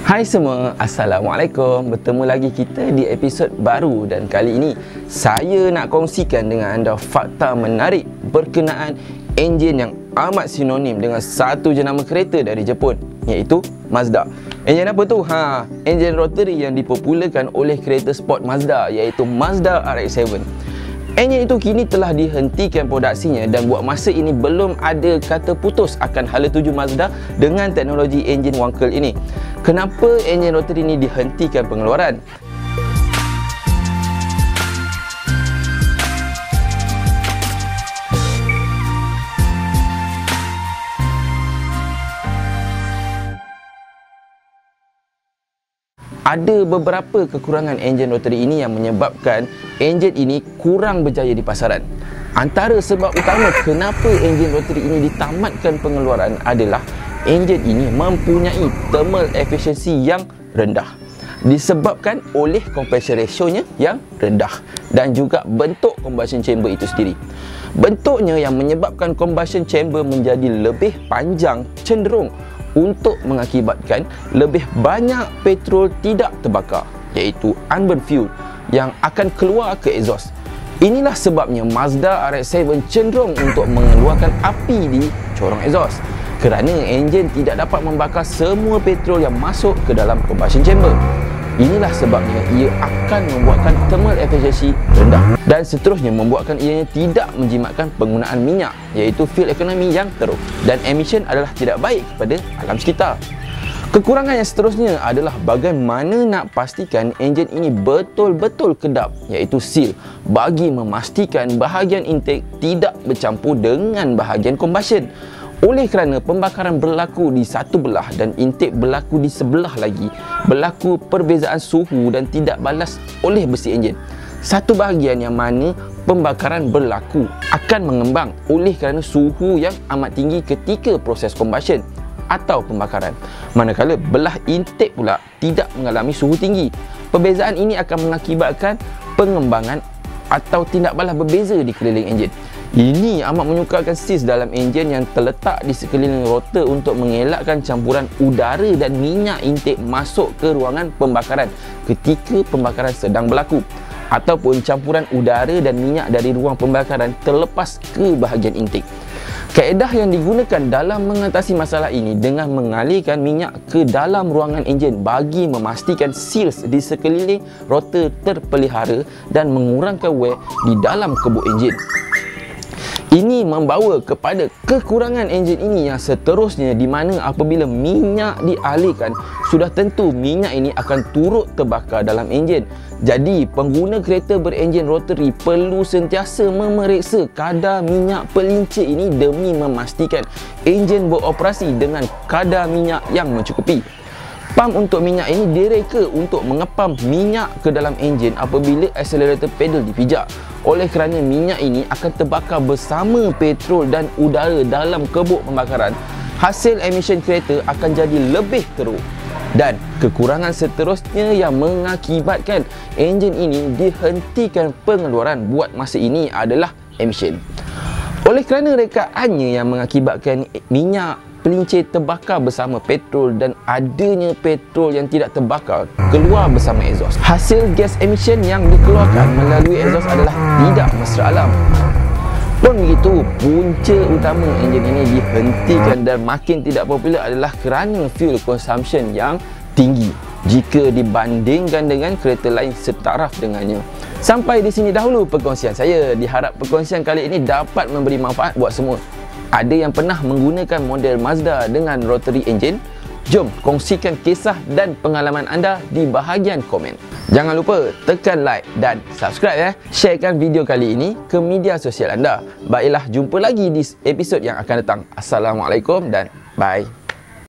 Hai semua, Assalamualaikum. Bertemu lagi kita di episod baru dan kali ini saya nak kongsikan dengan anda fakta menarik berkenaan enjin yang amat sinonim dengan satu jenama kereta dari Jepun, iaitu Mazda. Enjin apa tu? Enjin rotary yang dipopularkan oleh kereta sport Mazda, iaitu Mazda RX-7. Enjin itu kini telah dihentikan produksinya dan buat masa ini belum ada kata putus akan hala tuju Mazda dengan teknologi enjin wangkel ini. Kenapa enjin rotary ini dihentikan pengeluaran? Ada beberapa kekurangan enjin rotary ini yang menyebabkan enjin ini kurang berjaya di pasaran. Antara sebab utama kenapa enjin rotary ini ditamatkan pengeluaran adalah enjin ini mempunyai thermal efficiency yang rendah, disebabkan oleh compression ratio-nya yang rendah dan juga bentuk combustion chamber itu sendiri. Bentuknya yang menyebabkan combustion chamber menjadi lebih panjang cenderung untuk mengakibatkan lebih banyak petrol tidak terbakar, iaitu unburned fuel yang akan keluar ke exhaust. Inilah sebabnya Mazda RX-7 cenderung untuk mengeluarkan api di corong exhaust, kerana enjin tidak dapat membakar semua petrol yang masuk ke dalam combustion chamber. Inilah sebabnya ia akan membuatkan thermal efficiency rendah dan seterusnya membuatkan ianya tidak menjimatkan penggunaan minyak, iaitu fuel economy yang teruk, dan emission adalah tidak baik kepada alam sekitar. Kekurangan yang seterusnya adalah bagaimana nak pastikan enjin ini betul-betul kedap, iaitu seal, bagi memastikan bahagian intake tidak bercampur dengan bahagian combustion. Oleh kerana pembakaran berlaku di satu belah dan intake berlaku di sebelah lagi, berlaku perbezaan suhu dan tidak balas oleh besi enjin. Satu bahagian yang mana pembakaran berlaku akan mengembang oleh kerana suhu yang amat tinggi ketika proses combustion atau pembakaran, manakala belah intake pula tidak mengalami suhu tinggi. Perbezaan ini akan mengakibatkan pengembangan atau tindak balas berbeza di keliling enjin. Ini amat menyukarkan seals dalam enjin yang terletak di sekeliling rotor untuk mengelakkan campuran udara dan minyak intake masuk ke ruangan pembakaran ketika pembakaran sedang berlaku, ataupun campuran udara dan minyak dari ruang pembakaran terlepas ke bahagian intake. Kaedah yang digunakan dalam mengatasi masalah ini dengan mengalirkan minyak ke dalam ruangan enjin bagi memastikan seals di sekeliling rotor terpelihara dan mengurangkan wear di dalam kebuk enjin. Ini membawa kepada kekurangan enjin ini yang seterusnya, di mana apabila minyak dialirkan, sudah tentu minyak ini akan turut terbakar dalam enjin. Jadi, pengguna kereta berenjin rotary perlu sentiasa memeriksa kadar minyak pelincir ini demi memastikan enjin beroperasi dengan kadar minyak yang mencukupi. Pam untuk minyak ini direka untuk mengepam minyak ke dalam enjin apabila accelerator pedal dipijak. Oleh kerana minyak ini akan terbakar bersama petrol dan udara dalam kebuk pembakaran, hasil emission kereta akan jadi lebih teruk. Dan kekurangan seterusnya yang mengakibatkan enjin ini dihentikan pengeluaran buat masa ini adalah emission. Oleh kerana rekaannya yang mengakibatkan minyak pelincir terbakar bersama petrol dan adanya petrol yang tidak terbakar keluar bersama exhaust, hasil gas emission yang dikeluarkan melalui exhaust adalah tidak mesra alam. Pun begitu, punca utama enjin ini dihentikan dan makin tidak popular adalah kerana fuel consumption yang tinggi jika dibandingkan dengan kereta lain setaraf dengannya. Sampai di sini dahulu perkongsian saya. Diharap perkongsian kali ini dapat memberi manfaat buat semua. Ada yang pernah menggunakan model Mazda dengan rotary engine? Jom kongsikan kisah dan pengalaman anda di bahagian komen. Jangan lupa tekan like dan subscribe ya. Sharekan video kali ini ke media sosial anda. Baiklah, jumpa lagi di episod yang akan datang. Assalamualaikum dan bye.